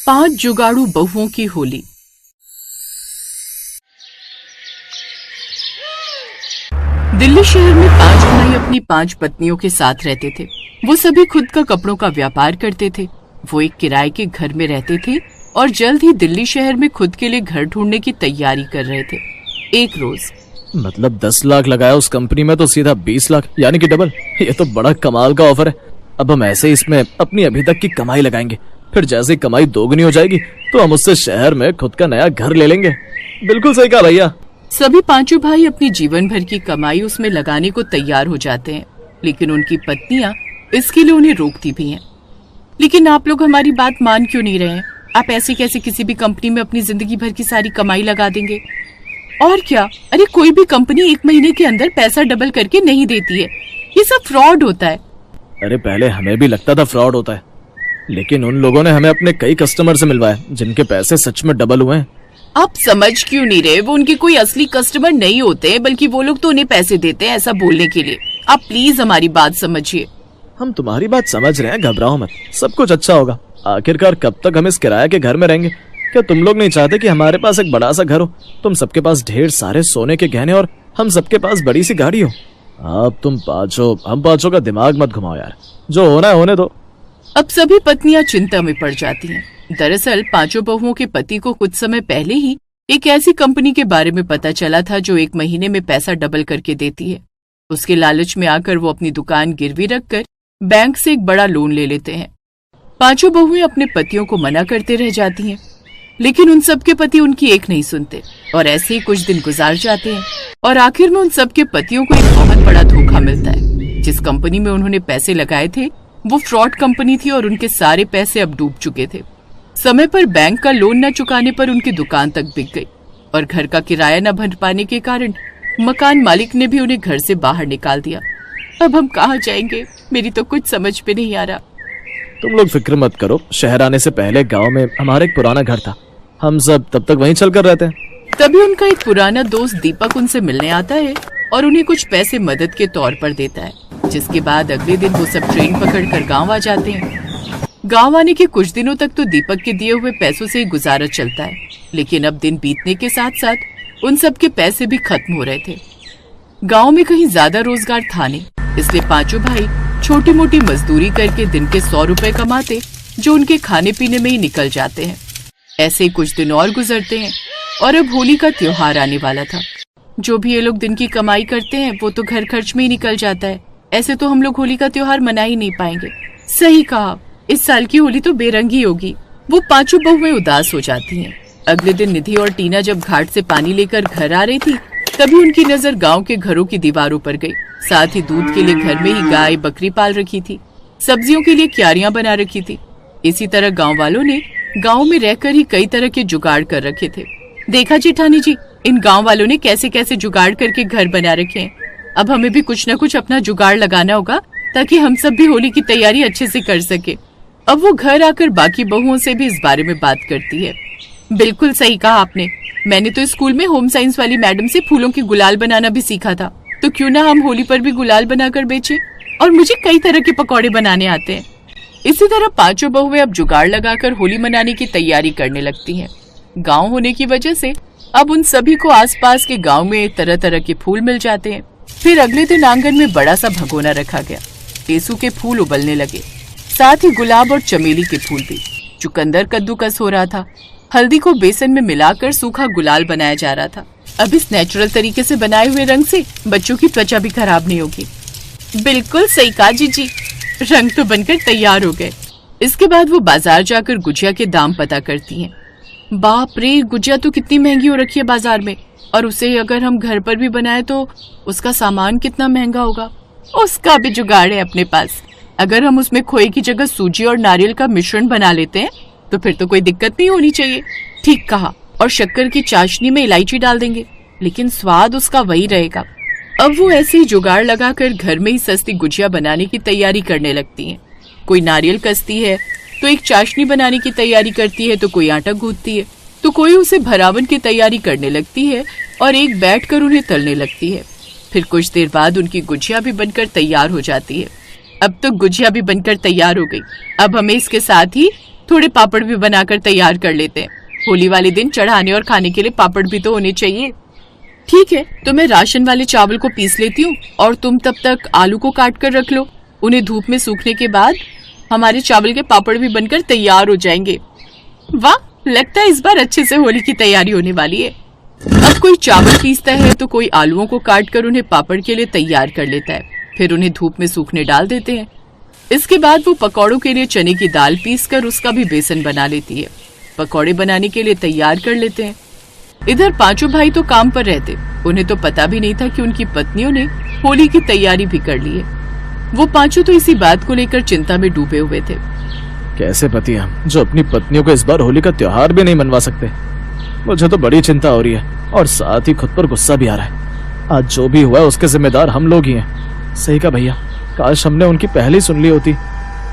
5 जुगाड़ू बहुओं की होली। दिल्ली शहर में 5 भाई अपनी 5 पत्नियों के साथ रहते थे। वो सभी खुद का कपड़ों का व्यापार करते थे। वो एक किराए के घर में रहते थे और जल्द ही दिल्ली शहर में खुद के लिए घर ढूंढने की तैयारी कर रहे थे। एक रोज मतलब 10 लाख लगाया उस कंपनी में तो सीधा 20 लाख यानी कि डबल। ये तो बड़ा कमाल का ऑफर है। अब हम ऐसे इसमें अपनी अभी तक की कमाई लगाएंगे, फिर जैसे कमाई दोगुनी हो जाएगी तो हम उससे शहर में खुद का नया घर ले लेंगे। बिल्कुल सही कहा भैया। सभी 5 भाई अपनी जीवन भर की कमाई उसमें लगाने को तैयार हो जाते हैं, लेकिन उनकी पत्नियां इसके लिए उन्हें रोकती भी हैं। लेकिन आप लोग हमारी बात मान क्यों नहीं रहे हैं? आप ऐसे कैसे किसी भी कंपनी में अपनी जिंदगी भर की सारी कमाई लगा देंगे? और क्या, अरे कोई भी कंपनी 1 महीने के अंदर पैसा डबल करके नहीं देती है। ये सब फ्रॉड होता है। अरे पहले हमें भी लगता था फ्रॉड होता है, लेकिन उन लोगों ने हमें अपने कई कस्टमर से मिलवाया जिनके पैसे सच में डबल हुए हैं। आप समझ क्यों नहीं रहे? वो उनके कोई असली कस्टमर नहीं होते, बल्कि वो लोग तो उन्हें पैसे देते हैं ऐसा बोलने के लिए। आप प्लीज हमारी बात समझिए। हम तुम्हारी बात समझ रहे हैं, घबराओ मत, सब कुछ अच्छा होगा। आखिरकार कब तक हम इस किराए के घर में रहेंगे? क्या तुम लोग नहीं चाहते कि हमारे पास एक बड़ा सा घर हो, तुम सबके पास ढेर सारे सोने के गहने और हम सबके पास बड़ी सी गाड़ी हो? अब तुम हम पांचों का दिमाग मत घुमाओ यार, जो होना है होने दो। अब सभी पत्नियां चिंता में पड़ जाती हैं। दरअसल 5 बहुओं के पति को कुछ समय पहले ही एक ऐसी कंपनी के बारे में पता चला था जो 1 महीने में पैसा डबल करके देती है। उसके लालच में आकर वो अपनी दुकान गिरवी रखकर बैंक से एक बड़ा लोन ले लेते हैं। 5 बहुएं अपने पतियों को मना करते रह जाती हैं, लेकिन उन सबके पति उनकी एक नहीं सुनते और ऐसे ही कुछ दिन गुजार जाते हैं और आखिर में उन सबके पतियों को एक बहुत बड़ा धोखा मिलता है। जिस कंपनी में उन्होंने पैसे लगाए थे वो फ्रॉड कंपनी थी और उनके सारे पैसे अब डूब चुके थे। समय पर बैंक का लोन न चुकाने पर उनकी दुकान तक बिक गई और घर का किराया न भर पाने के कारण मकान मालिक ने भी उन्हें घर से बाहर निकाल दिया। अब हम कहाँ जाएंगे? मेरी तो कुछ समझ में नहीं आ रहा। तुम लोग फिक्र मत करो, शहर आने से पहले गांव में हमारा एक पुराना घर था, हम सब तब तक वहीं चलकर रहते हैं। तभी उनका एक पुराना दोस्त दीपक उनसे मिलने आता है और उन्हें कुछ पैसे मदद के तौर पर देता है, जिसके बाद अगले दिन वो सब ट्रेन पकड़कर गांव आ जाते हैं। गांव आने के कुछ दिनों तक तो दीपक के दिए हुए पैसों से ही गुजारा चलता है, लेकिन अब दिन बीतने के साथ साथ उन सब के पैसे भी खत्म हो रहे थे। गांव में कहीं ज्यादा रोजगार था नहीं, इसलिए 5 भाई छोटी मोटी मजदूरी करके दिन के 100 रुपए कमाते, जो उनके खाने पीने में ही निकल जाते हैं। ऐसे ही कुछ दिन और गुजरते हैं और अब होली का त्योहार आने वाला था। जो भी ये लोग दिन की कमाई करते हैं वो तो घर खर्च में ही निकल जाता है। ऐसे तो हम लोग होली का त्योहार मना ही नहीं पाएंगे। सही कहा, इस साल की होली तो बेरंगी होगी। वो 5 बहुएं उदास हो जाती हैं। अगले दिन निधि और टीना जब घाट से पानी लेकर घर आ रही थी, तभी उनकी नजर गांव के घरों की दीवारों पर गई। साथ ही दूध के लिए घर में ही गाय बकरी पाल रखी थी, सब्जियों के लिए क्यारियां बना रखी थी। इसी तरह गांव वालों ने गांव में रहकर ही कई तरह के जुगाड़ कर रखे थे। देखा जेठानी जी, इन गांव वालों ने कैसे कैसे जुगाड़ करके घर बना रखे हैं। अब हमें भी कुछ न कुछ अपना जुगाड़ लगाना होगा ताकि हम सब भी होली की तैयारी अच्छे से कर सके। अब वो घर आकर बाकी बहुओं से भी इस बारे में बात करती है। बिल्कुल सही कहा आपने, मैंने तो स्कूल में होम साइंस वाली मैडम से फूलों की गुलाल बनाना भी सीखा था, तो क्यों ना हम होली पर भी गुलाल बनाकर बेचें। और मुझे कई तरह के पकौड़े बनाने आते हैं। इसी तरह 5 बहुएं अब जुगाड़ लगाकर होली मनाने की तैयारी करने लगती हैं। गांव होने की वजह से अब उन सभी को आसपास के गांव में तरह तरह के फूल मिल जाते हैं। फिर अगले दिन आंगन में बड़ा सा भगोना रखा गया। टेसू के फूल उबलने लगे, साथ ही गुलाब और चमेली के फूल भी। चुकंदर कद्दूकस हो रहा था। हल्दी को बेसन में मिलाकर सूखा गुलाल बनाया जा रहा था। अब इस नेचुरल तरीके से बनाए हुए रंग से बच्चों की त्वचा भी खराब नहीं होगी। बिल्कुल सही कहा जीजी, रंग तो बनकर तैयार हो गए। इसके बाद वो बाजार जाकर गुजिया के दाम पता करती हैं। बाप रे, गुजिया तो कितनी महंगी हो रखी है बाजार में, और उसे अगर हम घर पर भी बनाए तो उसका सामान कितना महंगा होगा। उसका भी जुगाड़ है अपने पास। अगर हम उसमें खोए की जगह सूजी और नारियल का मिश्रण बना लेते हैं तो फिर तो कोई दिक्कत नहीं होनी चाहिए। ठीक कहा, और शक्कर की चाशनी में इलायची डाल देंगे, लेकिन स्वाद उसका वही रहेगा। अब वो ऐसे ही जुगाड़ लगाकर घर में ही सस्ती गुजिया बनाने की तैयारी करने लगती हैं। कोई नारियल कसती है तो एक चाशनी बनाने की तैयारी करती है, तो कोई आटा गूंथती है, तो कोई उसे भरावन की तैयारी करने लगती है और एक बैठकर उन्हें तलने लगती है। फिर कुछ देर बाद उनकी गुजिया भी बनकर तैयार हो जाती है। अब तो गुजिया भी बनकर तैयार हो गई। अब हमें इसके साथ ही थोड़े पापड़ भी बनाकर तैयार कर लेते हैं। होली वाले दिन चढ़ाने और खाने के लिए पापड़ भी तो होने चाहिए। ठीक है, तो मैं राशन वाले चावल को पीस लेती हूँ और तुम तब तक आलू को काट कर रख लो। उन्हें धूप में सूखने के बाद हमारे चावल के पापड़ भी बनकर तैयार हो जाएंगे। वाह, लगता है इस बार अच्छे से होली की तैयारी होने वाली है। अब कोई चावल पीसता है तो कोई आलूओं को काट कर उन्हें पापड़ के लिए तैयार कर लेता है, फिर उन्हें धूप में सूखने डाल देते हैं। इसके बाद वो पकौड़ों के लिए चने की दाल पीसकर उसका भी बेसन बना लेती है। पकौड़े बनाने के लिए तैयार कर लेते हैं। इधर पांचों भाई तो काम पर रहते, उन्हें तो पता भी नहीं था कि उनकी पत्नियों ने होली की तैयारी भी कर ली है। वो पांचों तो इसी बात को लेकर चिंता में डूबे हुए थे। कैसे पति हम जो अपनी पत्नियों को इस बार होली का त्योहार भी नहीं मनवा सकते। मुझे तो बड़ी चिंता हो रही है और साथ ही खुद पर गुस्सा भी आ रहा है। आज जो भी हुआ उसके जिम्मेदार हम लोग ही हैं। सही कहा भैया, काश हमने उनकी पहले ही सुन ली होती।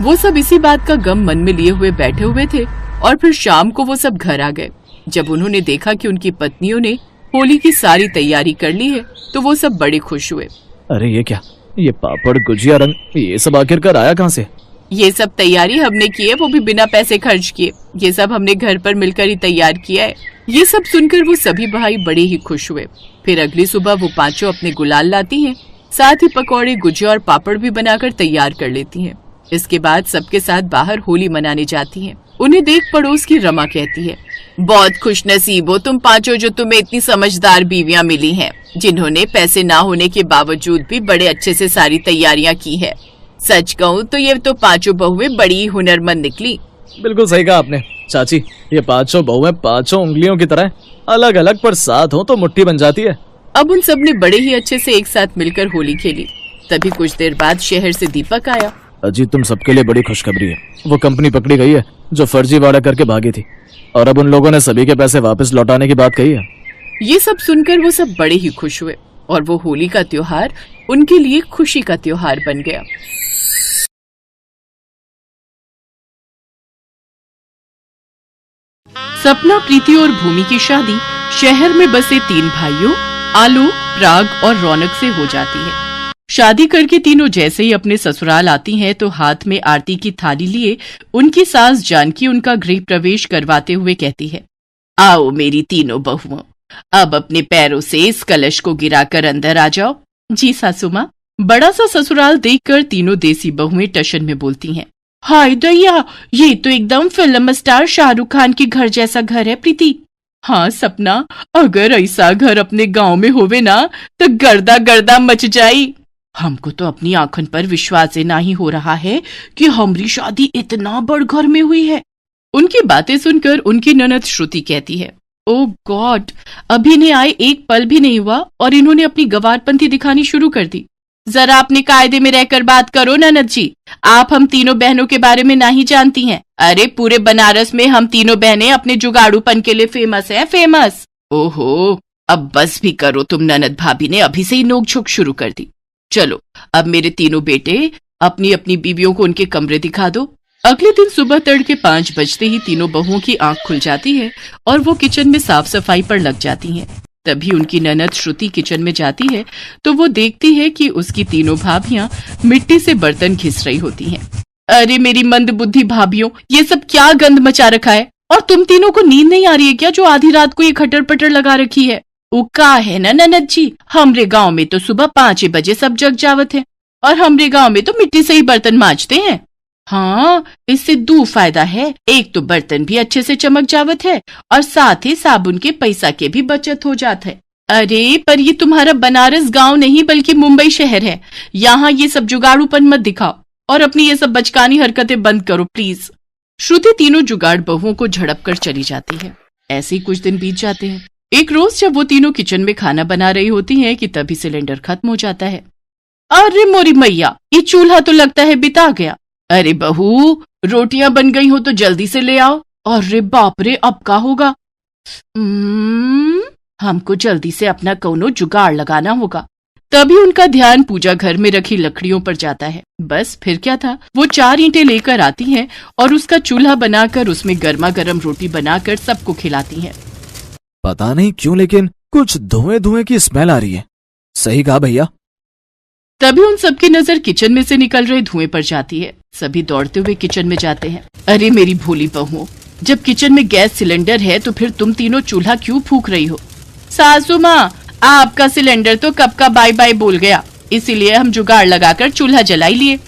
वो सब इसी बात का गम मन में लिए हुए बैठे हुए थे और फिर शाम को वो सब घर आ गए। जब उन्होंने देखा कि उनकी पत्नियों ने होली की सारी तैयारी कर ली है तो वो सब बड़े खुश हुए। अरे ये क्या, ये पापड़, गुजिया, रंग, ये सब आखिरकार आया कहाँ से? ये सब तैयारी हमने की है, वो भी बिना पैसे खर्च किए। ये सब हमने घर पर मिलकर ही तैयार किया है। ये सब सुनकर वो सभी भाई बड़े ही खुश हुए। फिर अगली सुबह वो पांचों अपने गुलाल लाती हैं, साथ ही पकौड़े, गुजिया और पापड़ भी बनाकर तैयार कर लेती हैं। इसके बाद सबके साथ बाहर होली मनाने जाती हैं। उन्हें देख पड़ोस की रमा कहती है, बहुत खुशनसीब हो तुम पांचों जो तुम्हें इतनी समझदार बीवियां मिली हैं, जिन्होंने पैसे ना होने के बावजूद भी बड़े अच्छे से सारी तैयारियां की है। सच कहूँ तो ये तो पांचों बहुएं बड़ी ही हुनरमंद निकली। बिल्कुल सही कहा आपने चाची, ये पांचों बहुएं पांचों उंगलियों की तरह अलग अलग पर साथ हो तो मुट्ठी बन जाती है। अब उन सब ने बड़े ही अच्छे से एक साथ मिलकर होली खेली। तभी कुछ देर बाद शहर से दीपक आया। अजी, तुम सबके लिए बड़ी खुशखबरी है। वो कंपनी पकड़ी गई है जो फर्जी वादा करके भागी थी और अब उन लोगों ने सभी के पैसे वापस लौटाने की बात कही है। ये सब सुनकर वो सब बड़े ही खुश हुए और वो होली का त्योहार उनके लिए खुशी का त्योहार बन गया। सपना, प्रीति और भूमि की शादी शहर में बसे तीन भाइयों आलोक, पराग और रौनक से हो जाती है। शादी करके तीनों जैसे ही अपने ससुराल आती हैं तो हाथ में आरती की थाली लिए उनकी सास जानकी उनका गृह प्रवेश करवाते हुए कहती है, आओ मेरी तीनों बहुओं, अब अपने पैरों से इस कलश को गिराकर अंदर आ जाओ। जी सासू माँ। बड़ा सा ससुराल देखकर तीनों देसी बहुएं टशन में बोलती हैं, हाय दैया, ये तो एकदम फिल्म स्टार शाहरुख खान के घर जैसा घर है प्रीति। हाँ सपना, अगर ऐसा घर अपने गांव में होवे ना तो गर्दा गर्दा मच जाई। हमको तो अपनी आंखन पर विश्वास ही नहीं हो रहा है कि हमारी शादी इतना बड़ घर में हुई है। उनकी बातें सुनकर उनकी ननद श्रुति कहती है, ओ गॉड, अभी इन्हें आए एक पल भी नहीं हुआ और इन्होंने अपनी गवारपंथी दिखानी शुरू कर दी। जरा अपने कायदे में रहकर बात करो ननद जी, आप हम तीनों बहनों के बारे में नहीं जानती हैं। अरे पूरे बनारस में हम तीनों बहनें अपने जुगाड़ूपन के लिए फेमस हैं, फेमस। ओहो, अब बस भी करो तुम ननद भाभी ने अभी से ही नोक-झोंक शुरू कर दी। चलो अब मेरे तीनों बेटे अपनी अपनी बीवियों को उनके कमरे दिखा दो। अगले दिन सुबह तड़के 5 बजते ही तीनों बहुओं की आंख खुल जाती है और वो किचन में साफ सफाई पर लग जाती हैं। तभी उनकी ननद श्रुति किचन में जाती है तो वो देखती है कि उसकी तीनों भाभियां मिट्टी से बर्तन घिस रही होती हैं। अरे मेरी मंद बुद्धि भाभियों, ये सब क्या गंद मचा रखा है? और तुम तीनों को नींद नहीं आ रही है क्या जो आधी रात को ये खटर पटर लगा रखी है? उका है ना ननद जी, हमरे गांव में तो सुबह 5 बजे सब जग जावत है और हमरे गांव में तो मिट्टी से ही बर्तन मांजते हैं। हाँ, इससे दो फायदा है, एक तो बर्तन भी अच्छे से चमक जावत है और साथ ही साबुन के पैसा के भी बचत हो जात है। अरे पर ये तुम्हारा बनारस गांव नहीं बल्कि मुंबई शहर है, यहाँ ये सब जुगाड़ूपन मत दिखाओ और अपनी ये सब बचकानी हरकतें बंद करो प्लीज। श्रुति तीनों जुगाड़ बहुओं को झड़प कर चली जाती है। ऐसे ही कुछ दिन बीत जाते हैं। एक रोज जब वो तीनों किचन में खाना बना रही होती हैं कि तभी सिलेंडर खत्म हो जाता है। अरे मोरी मैया, ये चूल्हा तो लगता है बिता गया। अरे बहू, रोटियां बन गई हो तो जल्दी से ले आओ। अरे बाप रे, अब क्या होगा? हमको जल्दी से अपना कौनो जुगाड़ लगाना होगा। तभी उनका ध्यान पूजा घर में रखी लकड़ियों पर जाता है। बस फिर क्या था, वो 4 ईंटें लेकर आती हैं और उसका चूल्हा बनाकर उसमें गर्मा गर्म रोटी बनाकर सबको खिलाती हैं। पता नहीं क्यों लेकिन कुछ धुएं धुएं की स्मेल आ रही है। सही कहा भैया। तभी उन सबकी नजर किचन में से निकल रहे धुएं पर जाती है। सभी दौड़ते हुए किचन में जाते हैं। अरे मेरी भोली बहू, जब किचन में गैस सिलेंडर है तो फिर तुम तीनों चूल्हा क्यों फूंक रही हो? सासू माँ, आपका सिलेंडर तो कब का बाय बाय बोल गया, इसीलिए हम जुगाड़ लगाकर चूल्हा जलाई लिए।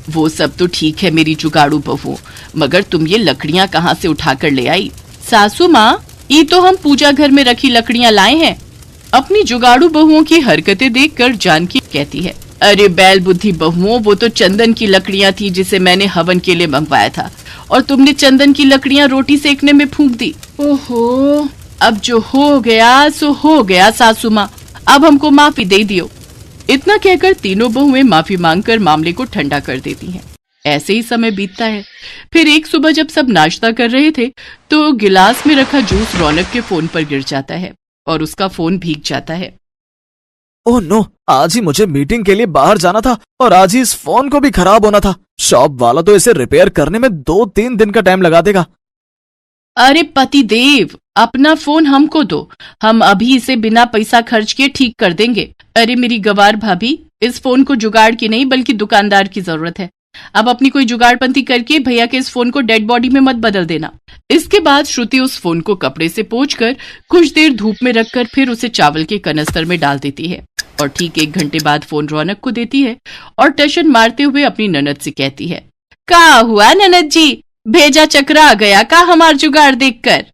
वो सब तो ठीक है मेरी जुगाड़ू बहू, मगर तुम ये लकड़ियाँ कहाँ से उठाकर ले आई? सासू माँ, ये तो हम पूजा घर में रखी लकड़ियाँ लाए हैं। अपनी जुगाड़ू बहुओं की हरकतें देखकर जानकी कहती है, अरे बैल बुद्धि बहुओं, वो तो चंदन की लकड़ियाँ थी जिसे मैंने हवन के लिए मंगवाया था, और तुमने चंदन की लकड़ियाँ रोटी सेकने में फूंक दी। ओहो, अब जो हो गया सो हो गया सासू माँ, अब हमको माफी दे दियो। इतना कहकर तीनों बहुएं माफी मांगकर मामले को ठंडा कर देती हैं। ऐसे ही समय बीतता है। फिर एक सुबह जब सब नाश्ता कर रहे थे तो गिलास में रखा जूस रौनक के फोन पर गिर जाता है और उसका फोन भीग जाता है। ओह नो, आज ही मुझे मीटिंग के लिए बाहर जाना था और आज ही इस फोन को भी खराब होना था। शॉप वाला तो इसे रिपेयर करने में 2-3 दिन का टाइम लगा देगा। अरे पति देव, अपना फोन हमको दो, हम अभी इसे बिना पैसा खर्च किए ठीक कर देंगे। अरे मेरी गवार भाभी, इस फोन को जुगाड़ की नहीं बल्कि दुकानदार की जरूरत है। अब अपनी कोई जुगाड़पंती करके भैया के इस फोन को डेड बॉडी में मत बदल देना। इसके बाद श्रुति उस फोन को कपड़े से पोंछकर कुछ देर धूप में रखकर फिर उसे चावल के कनस्तर में डाल देती है और ठीक 1 घंटे बाद फोन रौनक को देती है और टशन मारते हुए अपनी ननद से कहती है, का हुआ ननद जी, भेजा चकरा गया का हमार जुगाड़ देखकर?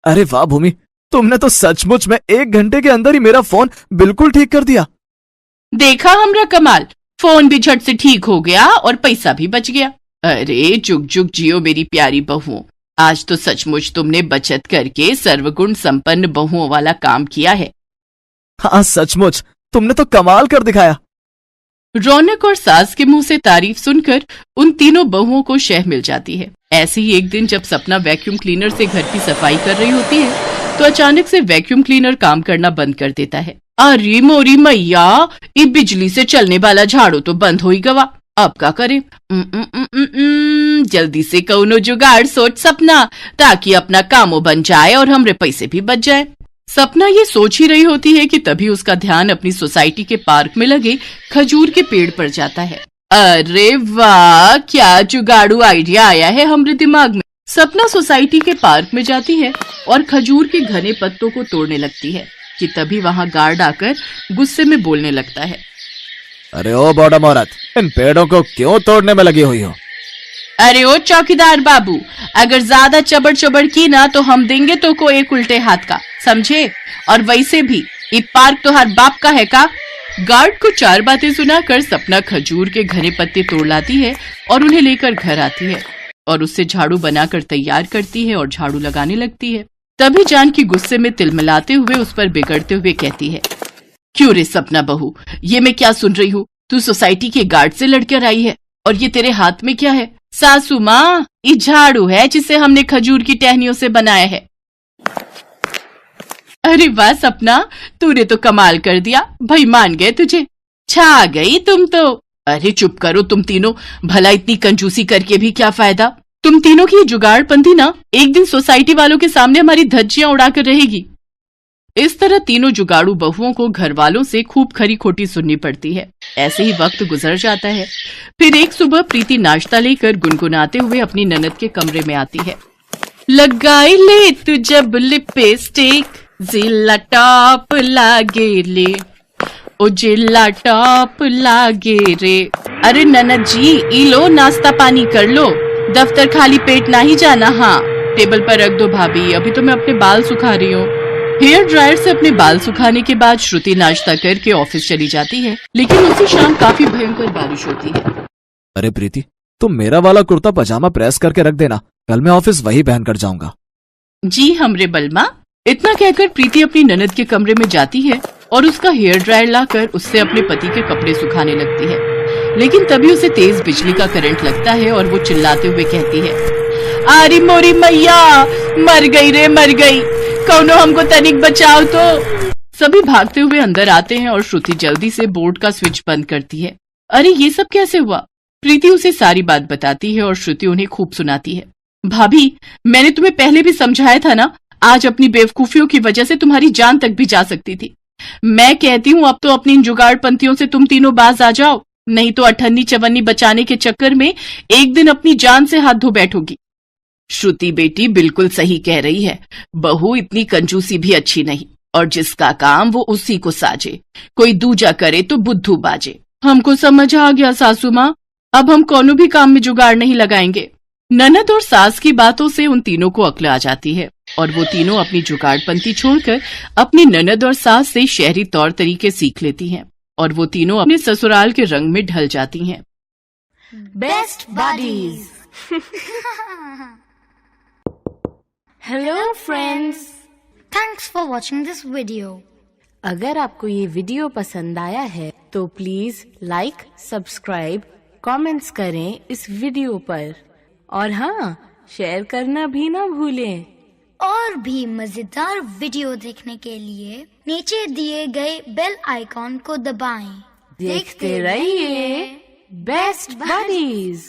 अरे वाह भूमि, तुमने तो सचमुच में 1 घंटे के अंदर ही मेरा फोन बिल्कुल ठीक कर दिया। देखा हमरा कमाल, फोन भी झट से ठीक हो गया और पैसा भी बच गया। अरे जुग जुग जियो मेरी प्यारी बहू, आज तो सचमुच तुमने बचत करके सर्वगुण संपन्न बहुओं वाला काम किया है। हाँ सचमुच, तुमने तो कमाल कर दिखाया। रौनक और सास के मुंह से तारीफ सुनकर उन तीनों बहुओं को शह मिल जाती है। ऐसे ही एक दिन जब सपना वैक्यूम क्लीनर से घर की सफाई कर रही होती है तो अचानक से वैक्यूम क्लीनर काम करना बंद कर देता है। अरे मोरी मैया, ये बिजली से चलने वाला झाड़ू तो बंद हो ही गवा, अब क्या करें? जल्दी से कौनो जुगाड़ सोच सपना, ताकि अपना कामो बन जाए और हमरे पैसे भी बच जाए। सपना ये सोच ही रही होती है कि तभी उसका ध्यान अपनी सोसाइटी के पार्क में लगे खजूर के पेड़ पर जाता है। अरे वाह, क्या जुगाड़ू आइडिया आया है हमरे दिमाग में। सपना सोसाइटी के पार्क में जाती है और खजूर के घने पत्तों को तोड़ने लगती है कि तभी वहाँ गार्ड आकर गुस्से में बोलने लगता है, अरे ओ बॉडम औरत, इन पेड़ों को क्यों तोड़ने में लगी हुई हो? अरे ओ चौकीदार बाबू, अगर ज्यादा चबड़ चबड़ की ना तो हम देंगे तो को एक उल्टे हाथ का, समझे? और वैसे भी ये पार्क तो हर बाप का है का? गार्ड को 4 बातें सुनाकर सपना खजूर के घने पत्ते तोड़ लाती है और उन्हें लेकर घर आती है और उससे झाड़ू बनाकर तैयार करती है और झाड़ू लगाने लगती है। तभी जानकी गुस्से में तिलमिलाते हुए उस पर बिगड़ते हुए कहती है, क्यों रे सपना बहू, ये मैं क्या सुन रही हूँ? तू सोसाइटी के गार्ड से लड़कर आई है और ये तेरे हाथ में क्या है? सासू माँ, ये झाड़ू है जिसे हमने खजूर की टहनियों से बनाया है। अरे वाह सपना, तूने तो कमाल कर दिया, भाई मान गए तुझे, छा गई तुम तो। अरे चुप करो तुम तीनों, भला इतनी कंजूसी करके भी क्या फायदा? तुम तीनों की जुगाड़पंथी ना एक दिन सोसाइटी वालों के सामने हमारी धज्जियां उड़ाकर रहेगी। इस तरह तीनों जुगाड़ू बहुओं को घर वालों से खूब खरी खोटी सुननी पड़ती है। ऐसे ही वक्त गुजर जाता है। फिर एक सुबह प्रीति नाश्ता लेकर गुनगुनाते हुए अपनी ननद के कमरे में आती है। लगाई ले तू जब लिपस्टिक, जिला टॉप लागे ले, ओ जिला टॉप लागे रे। अरे ननद जी, ई लो नाश्ता पानी कर लो, दफ्तर खाली पेट ना ही जाना। हाँ टेबल पर रख दो भाभी, अभी तो मैं अपने बाल सुखा रही हूँ। हेयर ड्रायर से अपने बाल सुखाने के बाद श्रुति नाश्ता करके ऑफिस चली जाती है, लेकिन उसी शाम काफी भयंकर बारिश होती है। अरे प्रीति, तुम मेरा वाला कुर्ता पजामा प्रेस करके रख देना, कल मैं ऑफिस वही पहन कर जाऊंगा। जी हमरे बलमा। इतना कहकर प्रीति अपनी ननद के कमरे में जाती है और उसका हेयर ड्रायर लाकर उससे अपने पति के कपड़े सुखाने लगती है, लेकिन तभी उसे तेज बिजली का करंट लगता है और वो चिल्लाते हुए कहती है, अरे मोरी मैया, मर गई रे मर गई, कौनो हमको तनिक बचाओ तो। सभी भागते हुए अंदर आते हैं और श्रुति जल्दी से बोर्ड का स्विच बंद करती है। अरे ये सब कैसे हुआ? प्रीति उसे सारी बात बताती है और श्रुति उन्हें खूब सुनाती है। भाभी, मैंने तुम्हें पहले भी समझाया था ना, आज अपनी बेवकूफियों की वजह से तुम्हारी जान तक भी जा सकती थी। मैं कहती हूँ अब तो अपनी इन जुगाड़पंथियों से तुम तीनों बाज आ जाओ, नहीं तो अठन्नी चवन्नी बचाने के चक्कर में एक दिन अपनी जान से हाथ धो बैठोगी। श्रुति बेटी बिल्कुल सही कह रही है, बहू इतनी कंजूसी भी अच्छी नहीं, और जिसका काम वो उसी को साजे, कोई दूजा करे तो बुद्धू बाजे। हमको समझ आ गया सासू माँ, अब हम कोनो भी काम में जुगाड़ नहीं लगाएंगे। ननद और सास की बातों से उन तीनों को अक्ल आ जाती है और वो तीनों अपनी जुगाड़पंती छोड़कर अपनी ननद और सास से शहरी तौर तरीके सीख लेती हैं और वो तीनों अपने ससुराल के रंग में ढल जाती हैं। Best buddies. Hello friends, thanks for watching this video. अगर आपको ये वीडियो पसंद आया है तो प्लीज लाइक, सब्सक्राइब, कमेंट्स करें इस वीडियो पर, और हाँ, शेयर करना भी ना भूलें। और भी मजेदार वीडियो देखने के लिए नीचे दिए गए बेल आइकॉन को दबाएं। देखते रहिए बेस्ट बडीज।